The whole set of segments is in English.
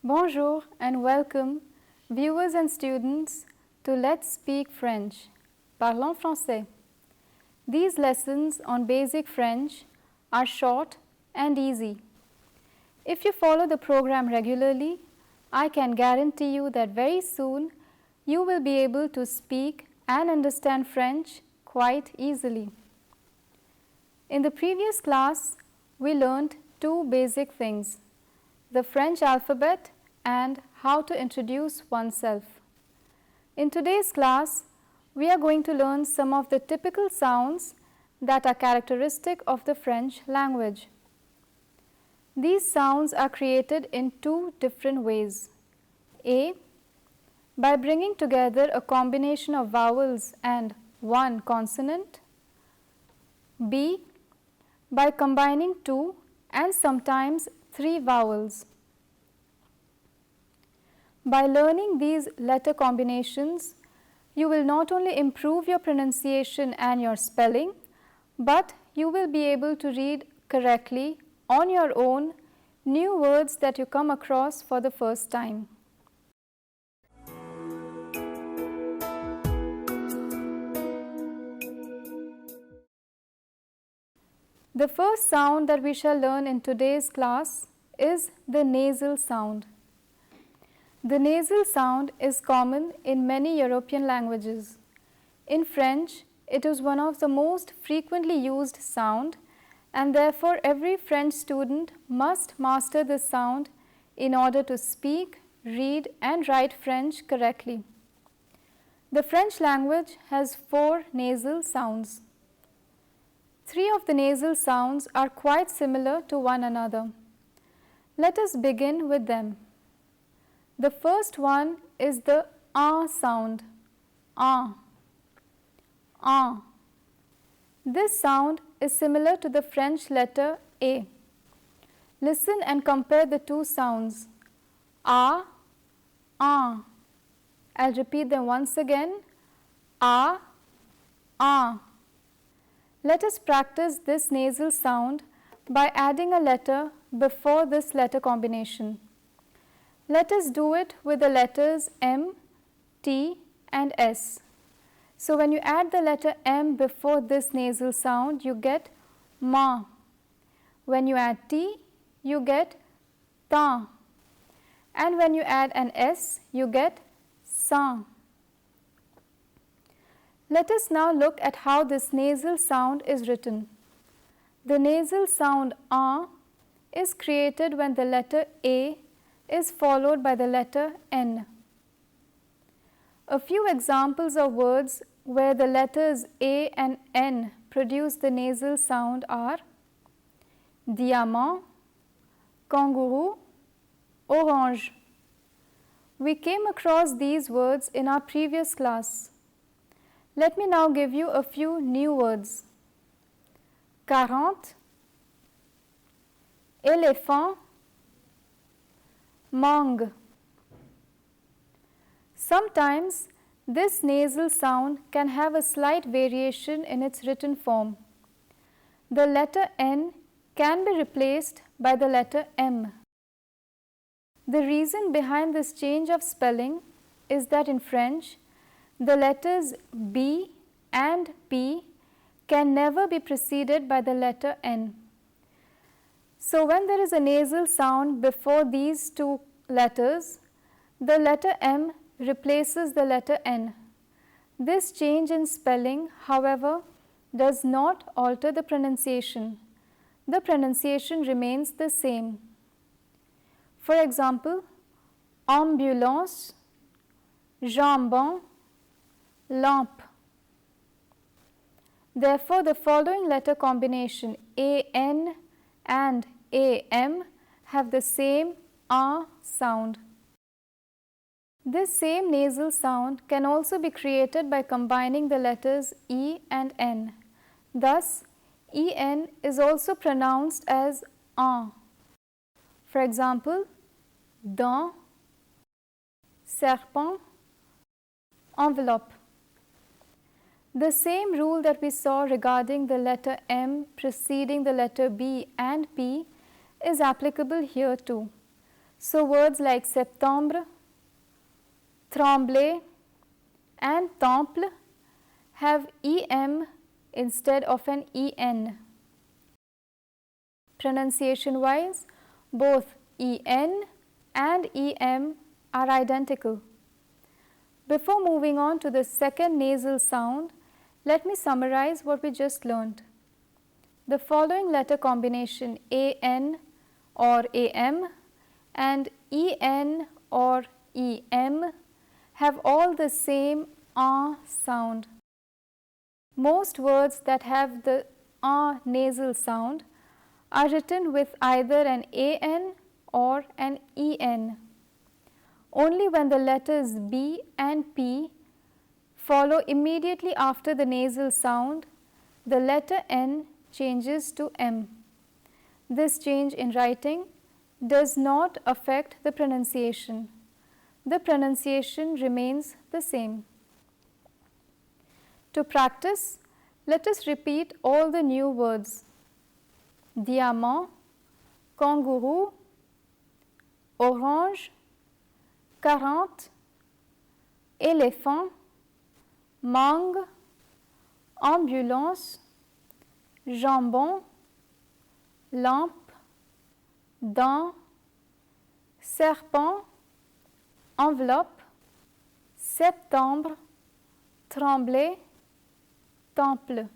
Bonjour and welcome, viewers and students, to Let's Speak French. Parlons français. These lessons on basic French are short and easy. If you follow the program regularly, I can guarantee you that very soon you will be able to speak and understand French quite easily. In the previous class, we learned two basic things: the French alphabet and how to introduce oneself. In today's class, we are going to learn some of the typical sounds that are characteristic of the French language. These sounds are created in two different ways. A, by bringing together a combination of vowels and one consonant. B, by combining two and sometimes three vowels. By learning these letter combinations, you will not only improve your pronunciation and your spelling, but you will be able to read correctly on your own new words that you come across for the first time. The first sound that we shall learn in today's class is the nasal sound. The nasal sound is common in many European languages. In French, it is one of the most frequently used sound, and therefore every French student must master this sound in order to speak, read and write French correctly. The French language has 4 nasal sounds. 3 of the nasal sounds are quite similar to one another. Let us begin with them. The first one is the ah sound. Ah. Ah. This sound is similar to the French letter A. Listen and compare the two sounds. Ah, ah. I'll repeat them once again. Ah, ah. Let us practice this nasal sound by adding a letter before this letter combination. Let us do it with the letters M, T and S. So when you add the letter M before this nasal sound, you get ma. When you add T, you get ta. And when you add an S, you get sa. Let us now look at how this nasal sound is written. The nasal sound ah is created when the letter A is followed by the letter N. A few examples of words where the letters A and N produce the nasal sound are diamant, kangaroo, orange. We came across these words in our previous class. Let me now give you a few new words. 40, éléphant, mangue. Sometimes this nasal sound can have a slight variation in its written form. The letter N can be replaced by the letter M. The reason behind this change of spelling is that in French, the letters B and P can never be preceded by the letter N. So when there is a nasal sound before these two letters, the letter M replaces the letter N. This change in spelling, however, does not alter the pronunciation. The pronunciation remains the same. For example, ambulance, jambon, lampe. Therefore, the following letter combination AN and AM have the same ah sound. This same nasal sound can also be created by combining the letters E and N. Thus, EN is also pronounced as an. For example, dent, serpent, envelope. The same rule that we saw regarding the letter M preceding the letter B and P is applicable here too. So words like septembre, trembler and temple have em instead of an en. Pronunciation wise, both en and em are identical. Before moving on to the second nasal sound, let me summarize what we just learned. The following letter combination an or am and en or em have all the same sound. Most words that have the nasal sound are written with either an an or an en. Only when the letters b and p follow immediately after the nasal sound, the letter n changes to m. This change in writing does not affect the pronunciation. The pronunciation remains the same. To practice, let us repeat all the new words: diamant, kangourou, orange, 40, éléphant, mangue, ambulance, jambon, lampe, dent, serpent, enveloppe, septembre, trembler, temple.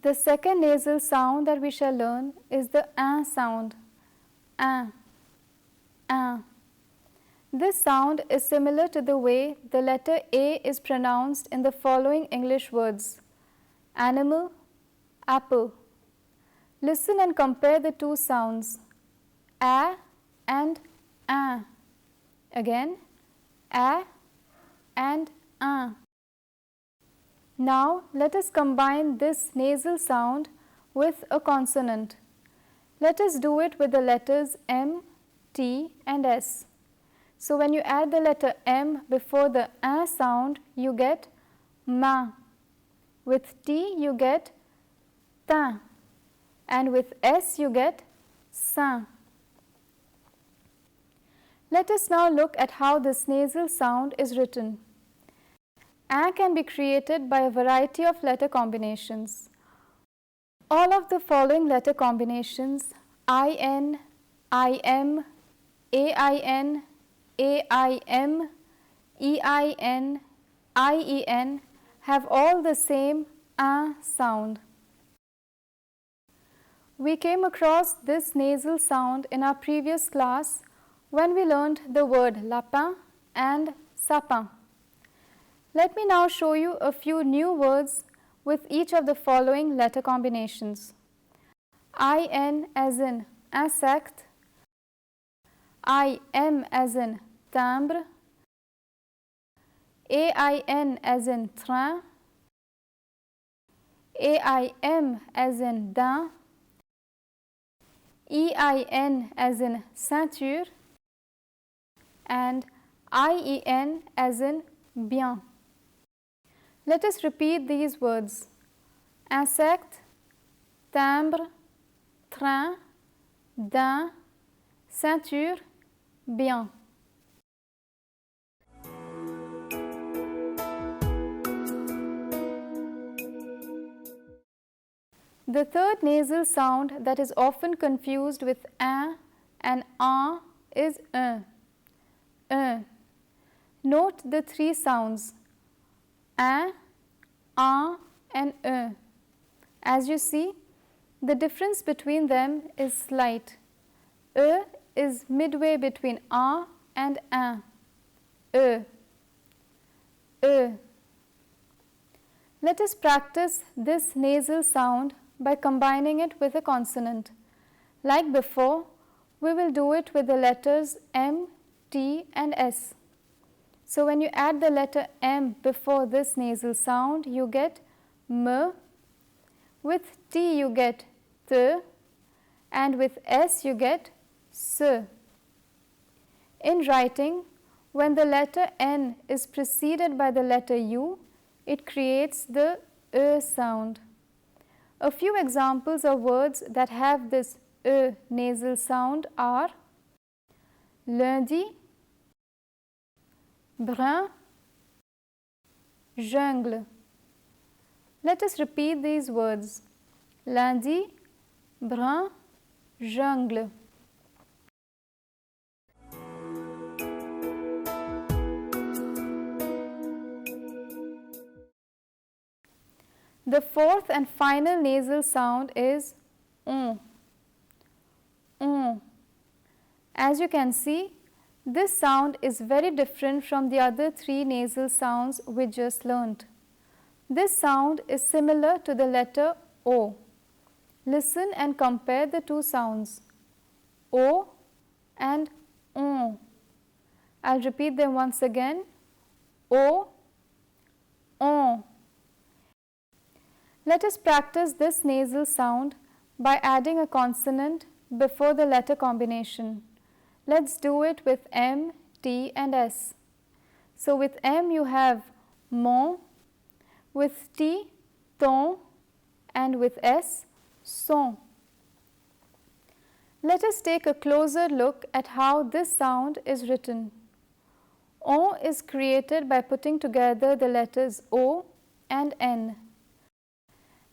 The second nasal sound that we shall learn is the sound. This sound is similar to the way the letter A is pronounced in the following English words: animal, apple. Listen and compare the two sounds, a and an. Again, a and an. Now, let us combine this nasal sound with a consonant. Let us do it with the letters M, T and S. So, when you add the letter M before the A sound, you get ma. With T, you get tin. And with S, you get saint. Let us now look at how this nasal sound is written. A can be created by a variety of letter combinations. All of the following letter combinations, IN, IM, AIN, AIM, EIN, IEN have all the same A sound. We came across this nasal sound in our previous class when we learned the word lapin and sapin. Let me now show you a few new words with each of the following letter combinations. IN as in insect, IM as in timbre, AIN as in train, AIM as in daim, EIN as in ceinture, and IEN as in bien. Let us repeat these words: insecte, timbre, train, daim, ceinture, bien. The third nasal sound that is often confused with and is Note the three sounds and As you see, the difference between them is slight. Is midway between a and un. Let us practice this nasal sound by combining it with a consonant. Like before, we will do it with the letters M, T and S. So when you add the letter M before this nasal sound, you get M. With T you get T, and with S you get S. In writing, when the letter N is preceded by the letter U, it creates the E sound. A few examples of words that have this E nasal sound are lundi, brun, jungle. Let us repeat these words: lundi, brun, jungle. The fourth and final nasal sound is on. On. As you can see, this sound is very different from the other three nasal sounds we just learnt. This sound is similar to the letter O. Listen and compare the two sounds, O and on. I'll repeat them once again, O, on. Let us practice this nasal sound by adding a consonant before the letter combination. Let's do it with M, T and S. So with M you have mon, with T, ton, and with S, son. Let us take a closer look at how this sound is written. On is created by putting together the letters O and N.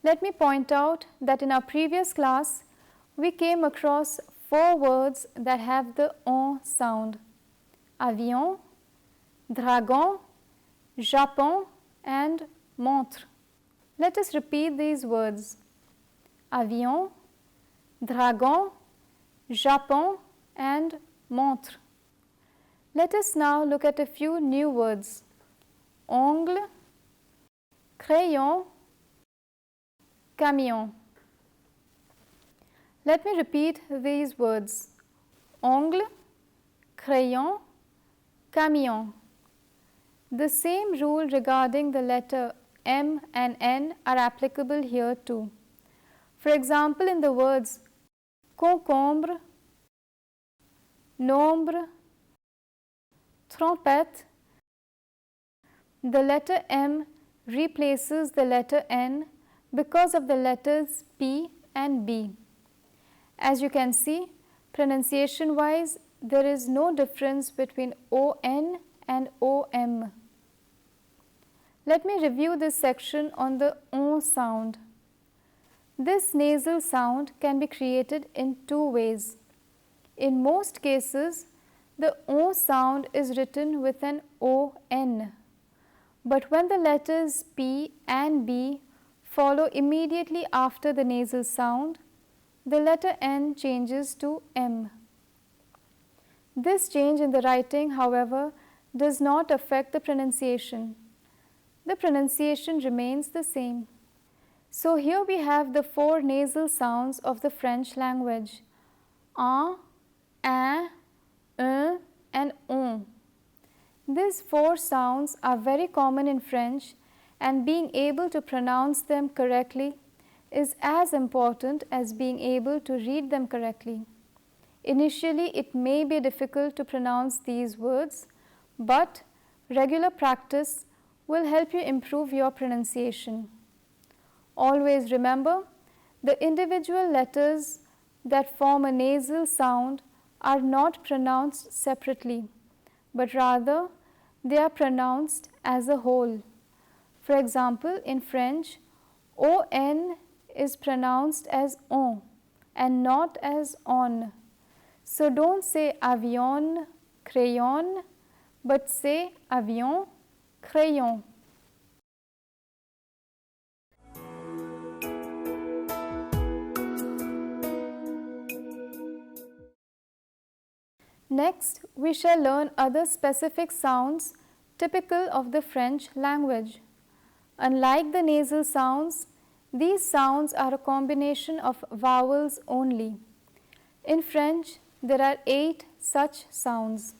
Let me point out that in our previous class, we came across 4 words that have the on sound: avion, dragon, Japon, and montre. Let us repeat these words: avion, dragon, Japon, and montre. Let us now look at a few new words: ongle, crayon, camion. Let me repeat these words: ongle, crayon, camion. The same rule regarding the letter M and N are applicable here too. For example, in the words concombre, nombre, trompette, the letter M replaces the letter N because of the letters P and B. As you can see, pronunciation wise, there is no difference between ON and OM. Let me review this section on the on sound. This nasal sound can be created in 2 ways. In most cases, the O sound is written with an ON. But when the letters P and B follow immediately after the nasal sound, the letter N changes to M. This change in the writing, however, does not affect the pronunciation. The pronunciation remains the same. So here we have the 4 nasal sounds of the French language: un, un, and on. These 4 sounds are very common in French, and being able to pronounce them correctly is as important as being able to read them correctly. Initially, it may be difficult to pronounce these words, but regular practice will help you improve your pronunciation. Always remember, the individual letters that form a nasal sound are not pronounced separately, but rather they are pronounced as a whole. For example, in French, ON is pronounced as on and not as on. So don't say avion, crayon, but say avion, crayon. Next, we shall learn other specific sounds typical of the French language. Unlike the nasal sounds, these sounds are a combination of vowels only. In French, there are 8 such sounds.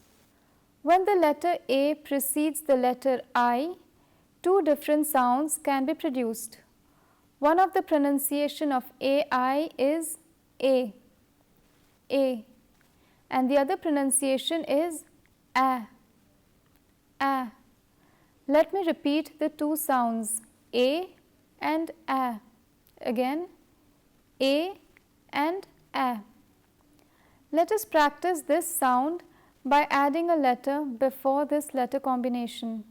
When the letter A precedes the letter I, 2 different sounds can be produced. One of the pronunciation of AI is A, and the other pronunciation is A. Let me repeat the two sounds A and A. Again, A and A. Let us practice this sound by adding a letter before this letter combination.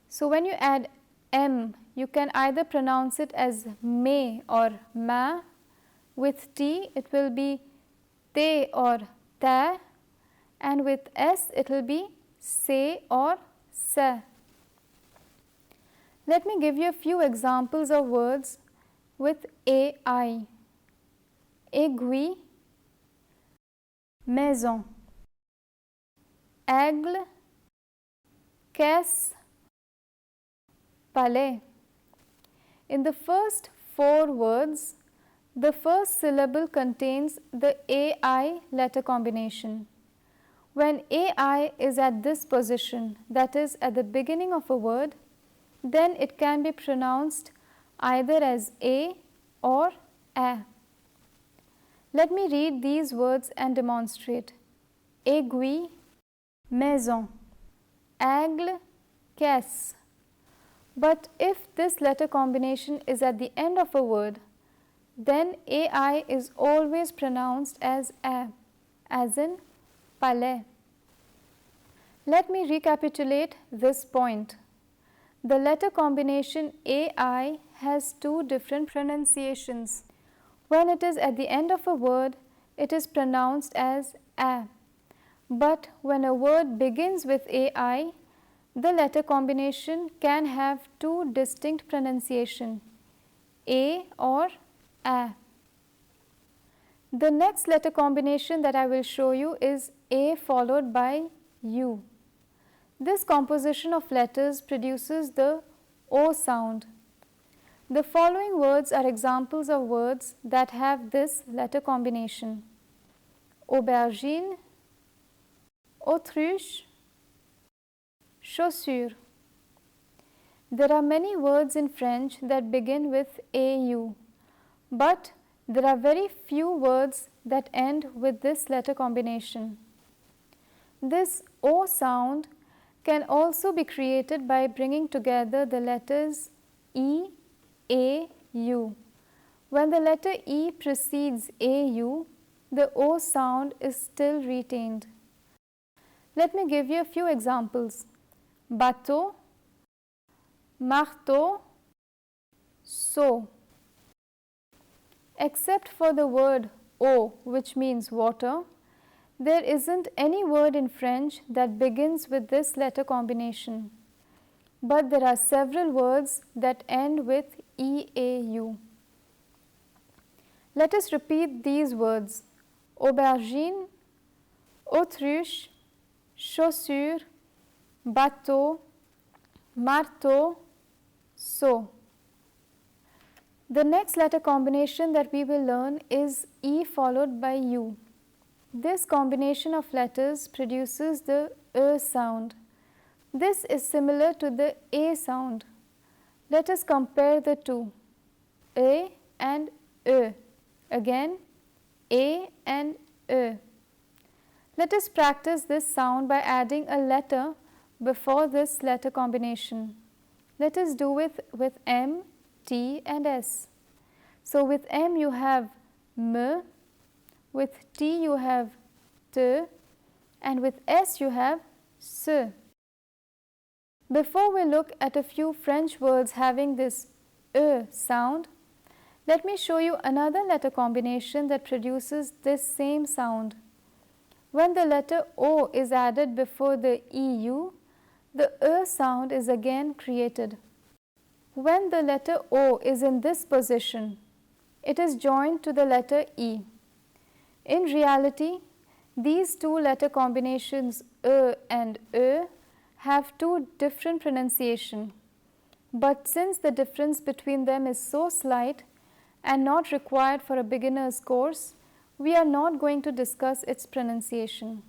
So when you add M, you can either pronounce it as me or ma. With T, it will be te or ta, and with S, it will be se or sa. Let me give you a few examples of words with AI. Aiguille, maison, aigle, caisse, palais. In the first four words, the first syllable contains the AI letter combination. When AI is at this position, that is at the beginning of a word, then it can be pronounced either as A or A. Let me read these words and demonstrate. Aiguille, maison, aigle, caisse. But if this letter combination is at the end of a word, then AI is always pronounced as A, as in palais. Let me recapitulate this point. The letter combination AI has two different pronunciations. When it is at the end of a word, it is pronounced as A. But when a word begins with AI, the letter combination can have two distinct pronunciations, A or A. The next letter combination that I will show you is A followed by U. This composition of letters produces the O sound. The following words are examples of words that have this letter combination: aubergine, autruche, chaussure. There are many words in French that begin with AU, but there are very few words that end with this letter combination. This O sound can also be created by bringing together the letters E, A, U. When the letter E precedes AU, the O sound is still retained. Let me give you a few examples. Bateau, marteau, seau. Except for the word eau, which means water, there isn't any word in French that begins with this letter combination. But there are several words that end with EAU. Let us repeat these words: aubergine, autruche, chaussure, bateau, marteau, seau. The next letter combination that we will learn is E followed by U. This combination of letters produces the E sound. This is similar to the A sound. Let us compare the two, A and E. Again, A and E. Let us practice this sound by adding a letter before this letter combination. Let us do it with M, T and S. So with M you have M, with T you have T, and with S you have S. Before we look at a few French words having this E sound, let me show you another letter combination that produces this same sound. When the letter O is added before the EU, the E sound is again created. When the letter O is in this position, it is joined to the letter E. In reality, these two letter combinations E and E have two different pronunciations. But since the difference between them is so slight and not required for a beginner's course, we are not going to discuss its pronunciation.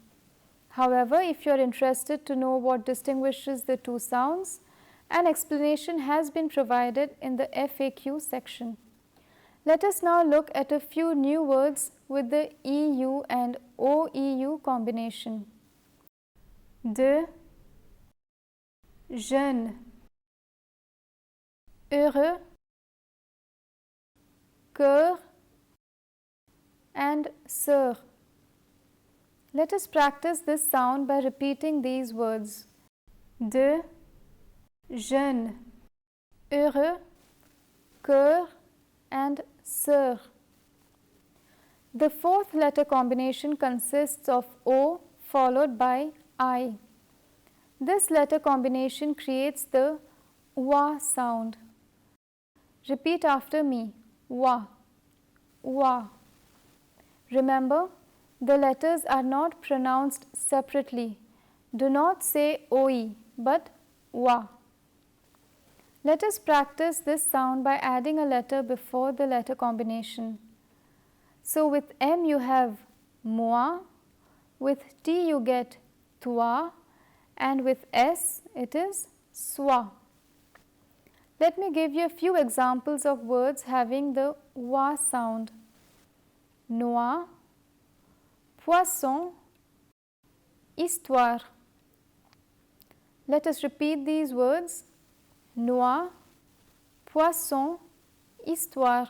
However, if you are interested to know what distinguishes the two sounds, an explanation has been provided in the FAQ section. Let us now look at a few new words with the EU and OEU combination. De, jeune, heureux, cœur and sœur. Let us practice this sound by repeating these words. De, jeune, heureux, cœur and sœur. The fourth letter combination consists of O followed by I. This letter combination creates the wa sound. Repeat after me. Wa, wa. Remember, the letters are not pronounced separately. Do not say oi, but wa. Let us practice this sound by adding a letter before the letter combination. So with M you have moi, with T you get toi, and with S it is soi. Let me give you a few examples of words having the wa sound. Noix, poisson, histoire. Let us repeat these words. Noix, poisson, histoire.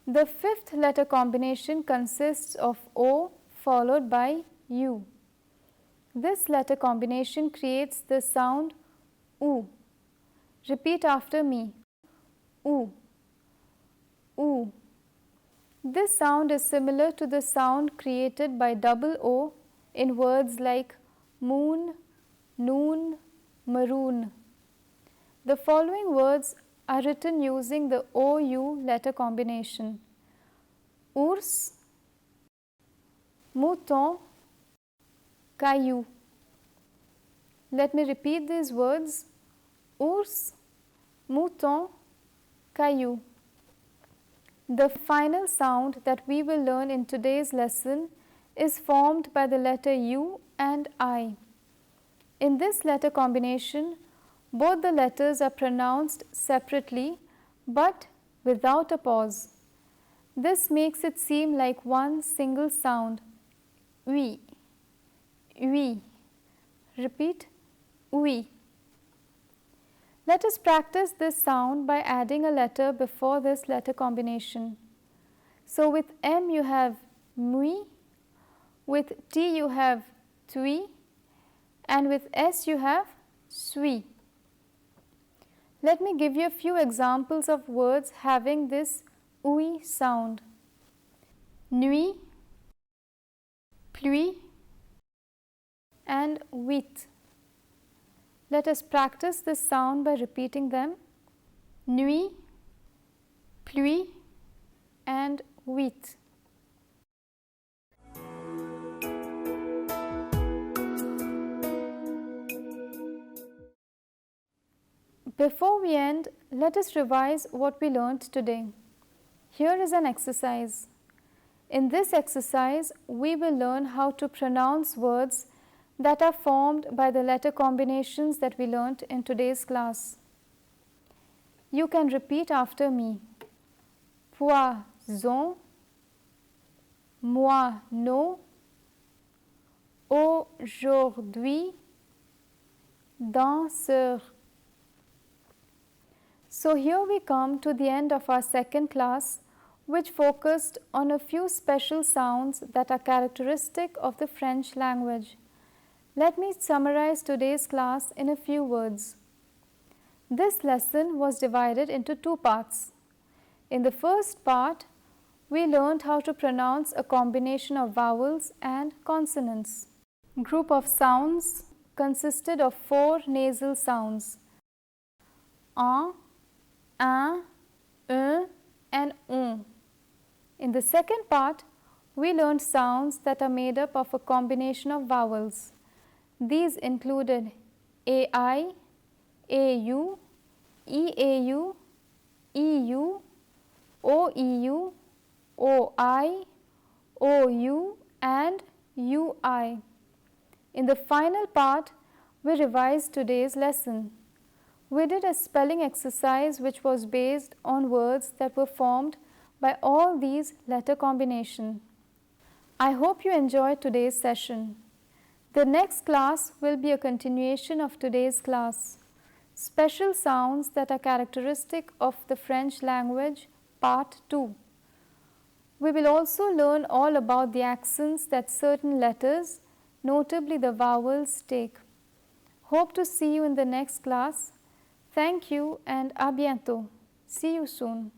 The fifth letter combination consists of O followed by U. This letter combination creates the sound OO. Repeat after me. OO, OO. This sound is similar to the sound created by double O in words like moon, noon, maroon. The following words are written using the OU letter combination. Ours, mouton, caillou. Let me repeat these words. Ours, mouton, caillou. The final sound that we will learn in today's lesson is formed by the letter U and I. In this letter combination, both the letters are pronounced separately but without a pause. This makes it seem like one single sound. Oui, oui. Repeat, oui. Let us practice this sound by adding a letter before this letter combination. So with M you have mui, with T you have tui, and with S you have sui. Let me give you a few examples of words having this OUI sound. Nuit, pluie and huit. Let us practice this sound by repeating them. Nuit, pluie and huit. Before we end, let us revise what we learned today. Here is an exercise. In this exercise, we will learn how to pronounce words that are formed by the letter combinations that we learnt in today's class. You can repeat after me. Poisson, moineau, aujourd'hui, danseur. So here we come to the end of our second class, which focused on a few special sounds that are characteristic of the French language. Let me summarize today's class in a few words. This lesson was divided into two parts. In the first part, we learned how to pronounce a combination of vowels and consonants. Group of sounds consisted of 4 nasal sounds: un, un and on. In the second part, we learned sounds that are made up of a combination of vowels. These included ai, au, eau, eu, oeu, oi, ou and ui. In the final part, we revised today's lesson. We did a spelling exercise which was based on words that were formed by all these letter combinations. I hope you enjoyed today's session. The next class will be a continuation of today's class. Special sounds that are characteristic of the French language, Part 2. We will also learn all about the accents that certain letters, notably the vowels, take. Hope to see you in the next class. Thank you and à bientôt. See you soon.